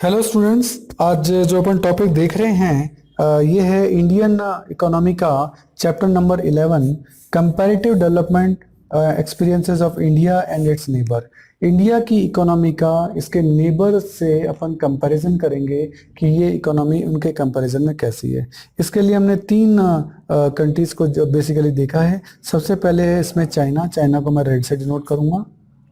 Hello students. आज जो अपन topic देख रहे हैं ये है इंडियन इकोनॉमी का chapter number 11, comparative development experiences of India and it's neighbour. India की इकोनॉमी का इसके नेबर से अपन कंपैरिजन करेंगे कि ये इकोनॉमी उनके कंपैरिजन में कैसी है। इसके लिए हमने तीन कंट्रीज को बेसिकली देखा है। सबसे पहले है इसमें चाइना। चाइना को मैं रेड से डिनोट करूंगा,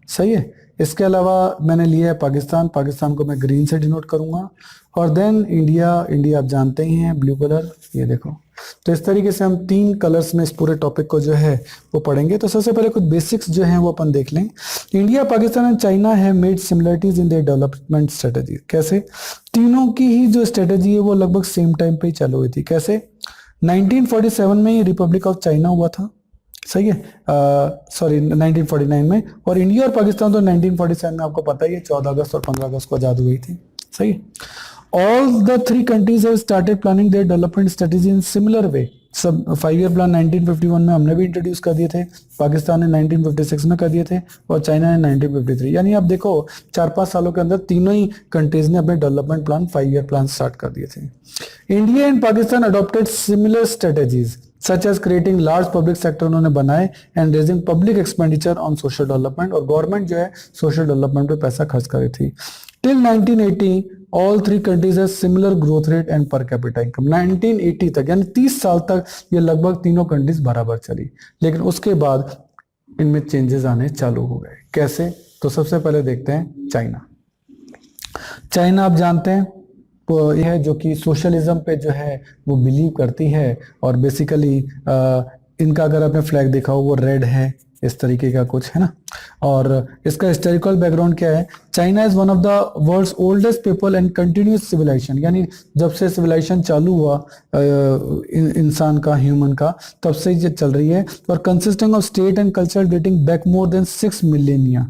सही है। इसके अलावा मैंने लिया है पाकिस्तान। पाकिस्तान को मैं ग्रीन से डिनोट करूंगा। और देन इंडिया। इंडिया आप जानते ही हैं, ब्लू कलर, ये देखो। तो इस तरीके से हम तीन कलर्स में इस पूरे टॉपिक को जो है वो पढ़ेंगे। तो सबसे पहले कुछ बेसिक्स जो हैं वो अपन देख लें। इंडिया, पाकिस्तान एंड चाइना है made similarities in their development strategy. कैसे? तीनों की ही जो स्ट्रेटेजी है वो लगभग सेम टाइम पे ही चालू हुई थी। कैसे? 1947 में ही रिपब्लिक ऑफ चाइना हुआ था, सही है। सॉरी 1949 में। और इंडिया और पाकिस्तान तो 1947 में, आपको पता ही है, 14 अगस्त और 15 अगस्त को आजाद हुई थी, सही है। All the three countries have started planning their development strategy in similar way. सब 5 ईयर प्लान 1951 में हमने भी इंट्रोड्यूस कर दिए थे, पाकिस्तान ने 1956 में कर दिए थे और चाइना ने 1953। यानी आप देखो 4-5 सालों के अंदर तीनों ही कंट्रीज ने अपने development plan 5 year plan start कर दिए थे। India and Pakistan adopted similar strategies such as creating large public sector उन्होंने बनाए and raising public expenditure on social development. और गवर्नमेंट जो है सोशल डेवलपमेंट पे पैसा खर्च कर रही थी। Till 1980 all three countries have similar growth rate and per capita income. 1980 तक यानी 30 साल तक ये लगभग तीनों कंट्रीज बराबर चली। लेकिन उसके बाद इनमें चेंजेस आने चालू हो गए। कैसे? तो सबसे पहले देखते हैं चाइना। चाइना आप जानते हैं तो यह है जो कि सोशलिज्म पे जो है वो बिलीव करती है। और बेसिकली इनका अगर आपने फ्लैग देखा हो वो रेड है, इस तरीके का कुछ है ना। और इसका हिस्टोरिकल बैकग्राउंड क्या है? China is one of the world's oldest people and continuous civilization. यानी जब से सिविलाइजेशन चालू हुआ इंसान का, ह्यूमन का, तब से ये चल रही है। और consisting of state and culture dating back more than 6 millennia,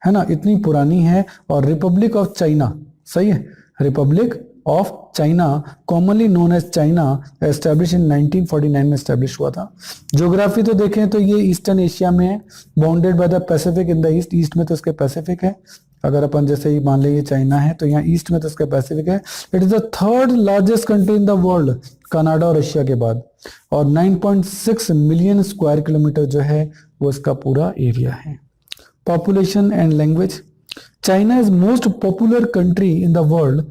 है ना, इतनी पुरानी है। और रिपब्लिक ऑफ चाइना, सही है, republic of China commonly known as China establish in 1949 में एस्टेब्लिश हुआ था। ज्योग्राफी तो देखें तो ये ईस्टर्न एशिया में है, bounded by the Pacific in the east. East में तो इसके पैसिफिक है। अगर अपन जैसे ही मान ले ये चाइना है तो यहाँ ईस्ट में तो इसका पैसिफिक है। It is the third largest country in the world, Canada और रशिया के बाद। और 9.6 मिलियन स्क्वायर किलोमीटर जो है वो इसका पूरा एरिया है। Population and language. China is most popular country in the world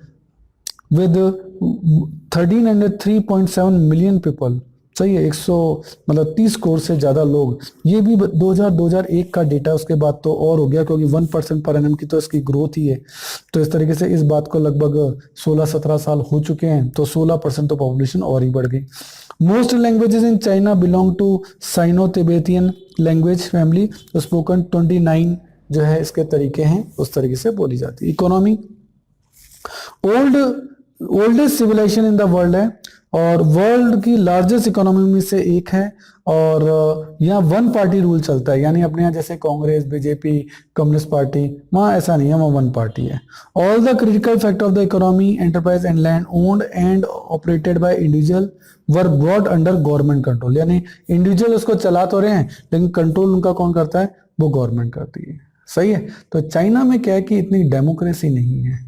with 1303.7 million people, सही है। 30 करोड़ से ज्यादा लोग। ये भी 2001 का डेटा, उसके बाद तो और हो गया क्योंकि 1% पर एनम की तो इसकी ग्रोथ ही है। तो इस तरीके से इस बात को लगभग 16-17 साल हो चुके हैं, तो 16% तो पॉपुलेशन और ही बढ़ गई। Most languages in China belong to Sino Tibetan language family. Spoken 29 जो है इसके तरीके हैं, उस तरीके से बोली जाती है। Economy, oldest civilization in the world है और वर्ल्ड की लार्जेस्ट इकोनॉमी में से एक है। और यहाँ वन पार्टी रूल चलता है, यानी अपने यहाँ जैसे कांग्रेस, बीजेपी, कम्युनिस्ट पार्टी, वहाँ ऐसा नहीं है, वहाँ वन पार्टी है। All the critical factor of the economy, enterprise and land owned and operated by individual were brought under government control. यानी इंडिविजुअल उसको चला तो रहे हैं लेकिन कंट्रोल उनका कौन करता है? वो गवर्नमेंट करती है, सही है। तो चाइना में क्या है कि इतनी डेमोक्रेसी नहीं है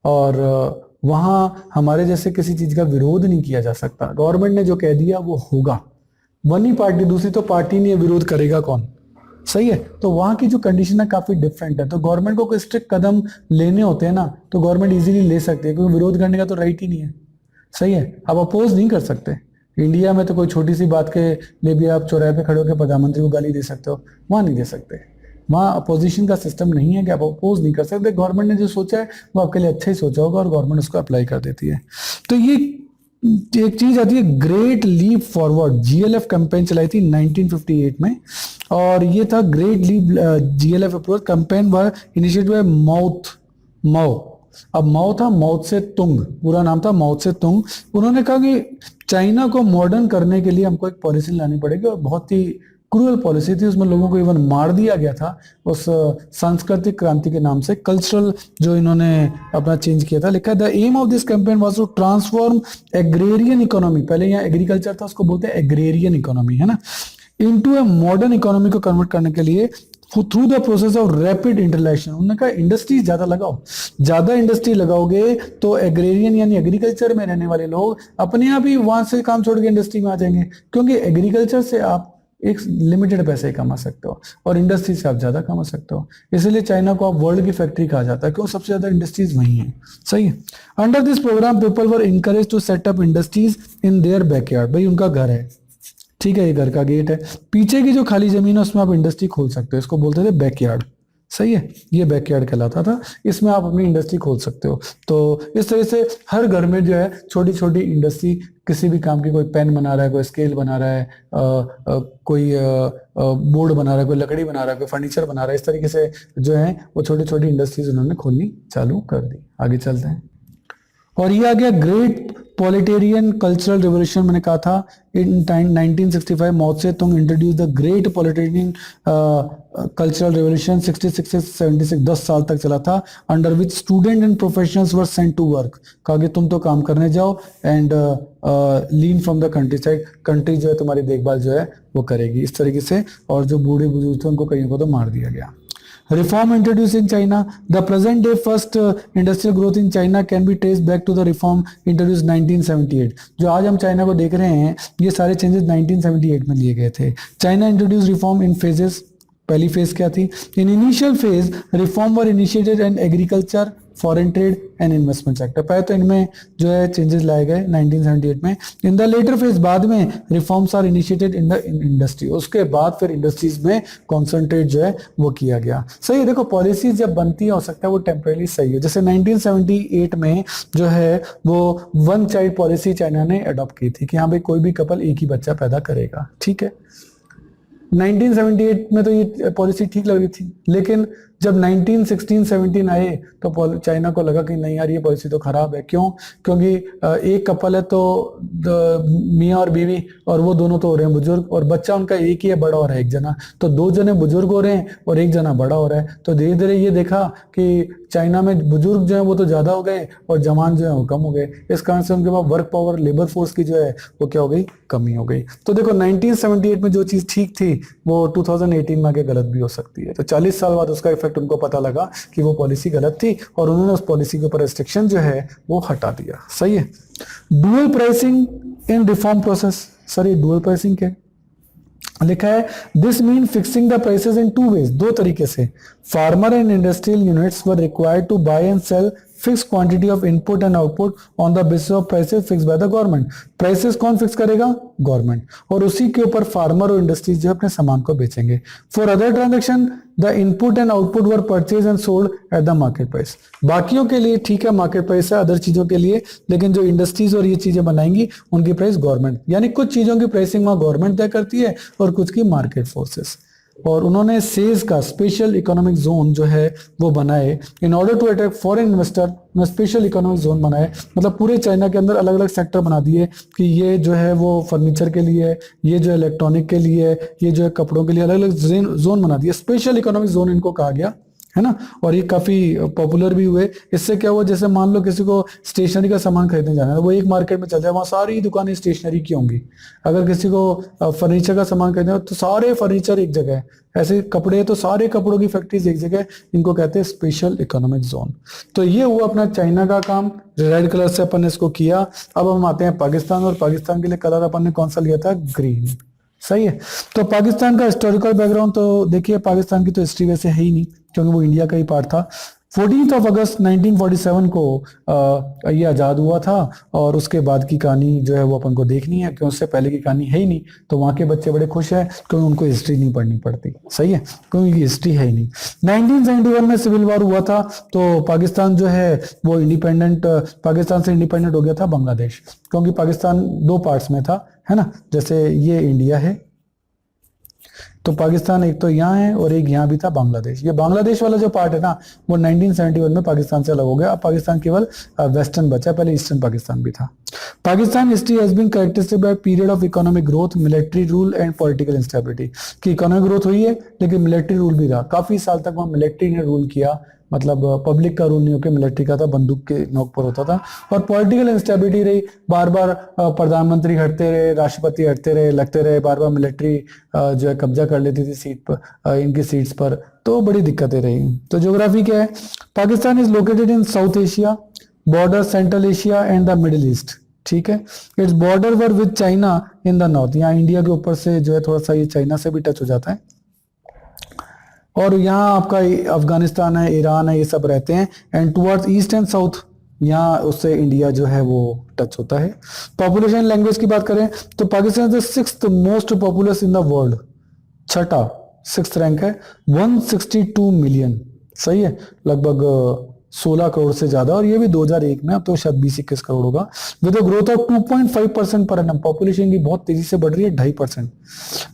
और वहां हमारे जैसे किसी चीज का विरोध नहीं किया जा सकता। गवर्नमेंट ने जो कह दिया वो होगा। वन ही पार्टी, दूसरी तो पार्टी नहीं है, विरोध करेगा कौन, सही है। तो वहां की जो कंडीशन है काफी डिफरेंट है। तो गवर्नमेंट को कोई स्ट्रिक्ट कदम लेने होते हैं ना तो गवर्नमेंट इजीली ले सकती है, क्योंकि विरोध करने का तो राइट ही नहीं है, सही है। आप अपोज नहीं कर सकते। इंडिया में तो कोई छोटी सी बात के लिए भी आप चौराहे पे खड़े होकर प्रधानमंत्री को गाली दे सकते हो, वहां नहीं दे सकते। वहाँ अपोजिशन का सिस्टम नहीं है कि आप अपोज नहीं कर सकते। गवर्नमेंट ने जो सोचा है वो आपके लिए अच्छा ही सोचा होगा और गवर्नमेंट उसको अप्लाई कर देती है। तो ये एक चीज आती है great leap forward, GLF campaign चलाई थी 1958 में। और ये था great leap GLF approach campaign was initiated by Mao. अब माओ था, माओ से तुंग, पूरा नाम था माओ से तुंग। उन्होंने कहा कि चाइना को मॉडर्न करने के लिए हमको एक पॉलिसी लानी पड़ेगी, और बहुत ही क्रूअल पॉलिसी थी। उसमें लोगों को इवन मार दिया गया था उस सांस्कृतिक क्रांति के नाम से। कल्चरल जो इन्होंने अपना चेंज किया था। लिखा the aim of this campaign was to transform agrarian economy, पहले यहाँ एग्रीकल्चर था, उसको बोलते हैं एग्रेरियन इकोनॉमी, है ना, इनटू ए मॉडर्न इकोनॉमी को कन्वर्ट करने के लिए through the process of rapid industrialisation. उन्होंने कहा इंडस्ट्री ज्यादा लगाओ, ज्यादा इंडस्ट्री लगाओगे तो एग्रेरियन यानी एग्रीकल्चर में रहने वाले लोग अपने आप ही वहां से काम छोड़ के इंडस्ट्री में आ जाएंगे, क्योंकि एग्रीकल्चर से आप एक लिमिटेड पैसे कमा सकते हो और इंडस्ट्री से आप ज्यादा कमा सकते हो। इसलिए चाइना को आप वर्ल्ड की फैक्ट्री कहा जाता है, क्यों? सबसे ज्यादा इंडस्ट्रीज वही हैं। सही है। Under this program people were encourage to set up industries in their backyard. भाई उनका घर है, ठीक है, ये घर का गेट है, पीछे की जो खाली जमीन है उसमें आप इंडस्ट्री खोल सकते हो, इसको बोलते थे बैकयार्ड। सही है, ये बैकयार्ड कहलाता था, इसमें आप अपनी इंडस्ट्री खोल सकते हो। तो इस तरह से हर घर में जो है छोटी छोटी इंडस्ट्री, किसी भी काम की, कोई पेन बना रहा है, कोई स्केल बना रहा है, कोई बोर्ड बना रहा है, कोई लकड़ी बना रहा है, कोई फर्नीचर बना रहा है, इस तरीके से जो है वो छोटी छोटी इंडस्ट्रीज उन्होंने खोलनी चालू कर दी। आगे चलते हैं। और ये आ गया ग्रेट पॉलिटेरियन कल्चरल रिवोल्यूशन। मैंने कहा था इन 1965 Mao Tse Tung introduce the great proletarian cultural revolution. 66 से 76 10 साल तक चला था, under which student and professionals were sent to work. कहा कि तुम तो काम करने जाओ and learn from the countryside, country जो है तुम्हारी देखभाल जो है वो करेगी, इस तरीके से। और जो बूढ़े बुजुर्ग थे उनको कईयों को तो मार दिया गया। Reform introduced in China. The present day first industrial growth in China can be traced back to the reform introduced 1978. जो आज हम चाइना को देख रहे हैं ये सारे चेंजेस 1978 में लिए गए थे। China introduce reform in phases. पहली फेज क्या थी? In initial phase reform were initiated in agriculture, foreign trade and investment sector. पहले तो इनमें जो है चेंजेस लाए गए 1978 में। इन द लेटर फेज बाद में reforms are initiated in the industry, उसके बाद फिर इंडस्ट्रीज में कॉन्सेंट्रेट जो है वो किया गया। सही है, देखो पॉलिसी जब बनती है हो सकता है वो टेम्परेरी सही हो। जैसे 1978 में जो है वो वन चाइल्ड पॉलिसी चाइना ने अडॉप्ट की थी कि हाँ भाई कोई भी कपल एक ही बच्चा पैदा करेगा, ठीक है। 1978 में तो ये पॉलिसी ठीक लग रही थी, लेकिन जब 1916-17 आए तो चाइना को लगा कि नहीं यार ये पॉलिसी तो खराब है। क्यों? क्योंकि एक कपल है तो मियाँ और बीवी, और वो दोनों तो हो रहे हैं बुजुर्ग, और बच्चा उनका एक ही है, बड़ा हो रहा है एक जना, तो दो जने बुजुर्ग हो रहे हैं और एक जना बड़ा हो रहा है। तो धीरे धीरे ये देखा कि चाइना में बुजुर्ग जो है वो तो ज्यादा हो गए और जवान जो है वो कम हो गए। इस कारण से उनके पास वर्क पावर, लेबर फोर्स की जो है वो क्या हो गई? कमी हो गई। तो देखो 1978 में जो चीज ठीक थी वो 2018 में आगे गलत भी हो सकती है। तो 40 साल बाद उसका इफेक्ट उनको पता लगा कि वो पॉलिसी गलत थी और उन्होंने उस पॉलिसी के ऊपर रिस्ट्रिक्शन जो है वो हटा दिया। सही है। Dual pricing in reform process. Sir ये डुअल प्राइसिंग क्या है? लिखा है this mean fixing the prices in two ways, दो तरीके से। Farmer and industrial units were required to buy and sell fix quantity of input and output on the basis of prices fix by the government. Prices कौन fix करेगा? Government. और उसी के ऊपर farmer और इंडस्ट्रीज जो अपने सामान को बेचेंगे। For other transaction the input and output were purchase and sold at the market price. बाकियों के लिए ठीक है मार्केट प्राइस है, अदर चीजों के लिए, लेकिन जो इंडस्ट्रीज और ये चीजें बनाएंगी उनकी प्राइस गवर्नमेंट, यानी कुछ चीजों की प्राइसिंग वहां गवर्नमेंट तय करती है और कुछ की मार्केट फोर्सेस। और उन्होंने सेज का स्पेशल इकोनॉमिक जोन जो है वो बनाए in order to attract foreign investor. Special economic zone बनाए, मतलब पूरे चाइना के अंदर अलग अलग सेक्टर बना दिए कि ये जो है वो फर्नीचर के लिए, ये जो इलेक्ट्रॉनिक के लिए, ये जो है कपड़ों के लिए, अलग अलग जोन बना दिए। स्पेशल इकोनॉमिक जोन इनको कहा गया है ना। और ये काफी पॉपुलर भी हुए। इससे क्या हुआ, जैसे मान लो किसी को स्टेशनरी का सामान खरीदने जाना है, वो एक मार्केट में चल जाए, वहां सारी दुकानें स्टेशनरी की होंगी। अगर किसी को फर्नीचर का सामान खरीदना हो तो सारे फर्नीचर एक जगह है, ऐसे कपड़े तो सारे कपड़ों की फैक्ट्रीज एक जगह, इनको कहते हैं स्पेशल इकोनॉमिक जोन। तो ये हुआ अपना चाइना का काम, रेड कलर से अपन ने इसको किया। अब हम आते हैं पाकिस्तान, और पाकिस्तान के लिए कलर अपन ने कौन सा लिया था? ग्रीन। सही है। तो पाकिस्तान का हिस्टोरिकल बैकग्राउंड तो देखिए, पाकिस्तान की तो हिस्ट्री वैसे है ही नहीं क्योंकि वो इंडिया का ही पार्ट था। 14 अगस्त 1947 को ये आज़ाद हुआ था, और उसके बाद की कहानी जो है वो अपन को देखनी है, क्योंकि उससे पहले की कहानी है ही नहीं। तो वहाँ के बच्चे बड़े खुश हैं क्योंकि उनको हिस्ट्री नहीं पढ़नी पड़ती। सही है, क्योंकि हिस्ट्री है ही नहीं। 1971 में सिविल वॉर हुआ था, तो पाकिस्तान जो है वो पाकिस्तान से इंडिपेंडेंट हो गया था बांग्लादेश, क्योंकि पाकिस्तान दो पार्ट्स में था, है ना। जैसे ये इंडिया है तो पाकिस्तान एक तो यहाँ है और एक यहाँ भी था बांग्लादेश। ये बांग्लादेश वाला जो पार्ट है ना वो 1971 में पाकिस्तान से अलग हो गया। अब पाकिस्तान केवल वेस्टर्न बचा, पहले ईस्टर्न पाकिस्तान भी था। Pakistan history has been characterised by period of economic growth, military rule and political instability. कि इकोनॉमिक ग्रोथ हुई है लेकिन मिलिट्री रूल भी रहा, काफी साल तक वहां मिलिट्री ने रूल किया मतलब पब्लिक का रूल नहीं होकर मिलिट्री का था, बंदूक के नोक पर होता था। और पॉलिटिकल इंस्टेबिलिटी रही, बार बार प्रधानमंत्री हटते रहे, राष्ट्रपति हटते रहे, लगते रहे, बार बार मिलिट्री जो है कब्जा कर लेती थी सीट पर, इनकी सीट्स पर, तो बड़ी दिक्कतें रही। तो ज्योग्राफी क्या है? Pakistan is located in south Asia, border central Asia and the middle east. ठीक है, its border were with China in the north, यहाँ इंडिया के ऊपर से जो है थोड़ा सा ये चाइना से भी टच हो जाता है। और यहाँ आपका अफगानिस्तान है, ईरान है, ये सब रहते हैं। And towards east and south यहाँ उससे इंडिया जो है वो टच होता है। पॉपुलेशन लैंग्वेज की बात करें तो Pakistan is the 6th most populous in the world, छठा 6th रैंक है, 162 मिलियन। सही है, लगभग 16 करोड़ से ज्यादा, और ये भी 2001 में, अब तो शायद 20-21 करोड़ होगा। With growth of 2.5% per annum, population की बहुत तेजी से बढ़ रही है, 2.5%।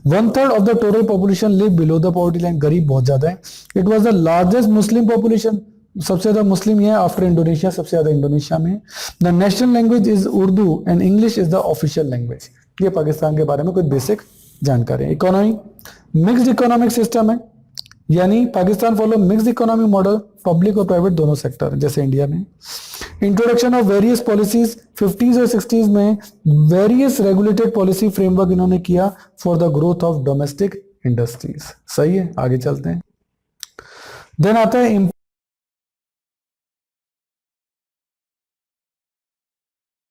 1/3 of the total population live below the poverty line, गरीब बहुत ज्यादा है। It was the largest Muslim population, सबसे ज्यादा मुस्लिम ये है आफ्टर इंडोनेशिया, सबसे ज्यादा इंडोनेशिया में। The national language is Urdu and English is the official language. ये पाकिस्तान के बारे में कुछ बेसिक जानकारी। इकोनॉमी, मिक्स्ड इकोनॉमिक सिस्टम है, यानी Pakistan follow mixed economy model, public और प्राइवेट दोनों सेक्टर जैसे इंडिया में। Introduction of various policies, 50s और 60s में वेरियस रेगुलेटेड पॉलिसी फ्रेमवर्क इन्होंने किया for the growth of domestic industries. सही है, आगे चलते हैं। देन आता है